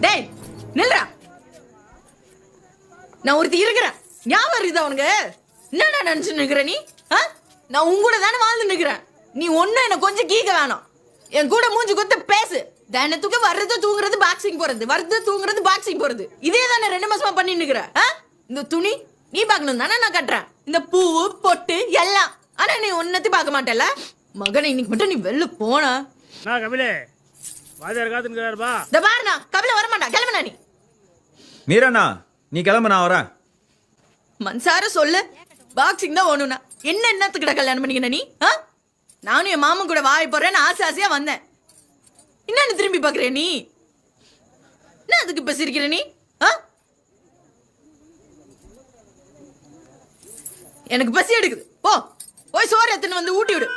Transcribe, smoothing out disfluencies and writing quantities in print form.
டேய் நில்றா. நான் ஒருத்தி இருக்கிறேன், ஞாபகம் இருக்குதா உனக்கு? என்னடா நினைச்சு நிக்கிற நீ? நான் உன் கூட தானே வாழ்ந்து நிக்கிறேன். நீ ஒன்னும் என்ன கொஞ்சம் கீக்க வேணாம். என் கூட மூஞ்சி கொத்த பேசு. தினத்துக்கு வர்றது தூங்குறது பாக்ஸிங் போறது, வர்றது தூங்குறது பாக்ஸிங் போறது, இதே தானே 2 மாசமா பண்ணி நிக்கிற. இந்த துணி நீ பாக்கணும் தானே நான் கட்டுறேன், இந்த பூவு பொட்டு எல்லாம். ஆனா நீ ஒன்னத்தி பார்க்க மாட்டல. மகனை இன்னைக்கு மட்டும் நீ வெளில போனா கபிலே வாதியார் காத்துக்கிறாருப்பா. இந்த பாருண்ணா, கபில வரமாட்டா, கிளம்புனா நீ. மீராண்ணா நீ கிளம்பு, நான் வரேன். மன்சார சொல்லு, பாக்ஸிங் தான் ஓணும்னா என்னத்துக்கிட்ட கல்யாணம் பண்ணிக்கிற நீ? நானும் என் மாமன் கூட வாய் போறேன்னு ஆசை ஆசையா வந்தேன். என்னன்னு திரும்பி பாக்குற நீ? என்ன அதுக்கு இப்ப சிரிக்கிற நீ? எனக்கு பசி எடுக்குது, போ போய் சோறு எத்தனை வந்து ஊட்டி விடு.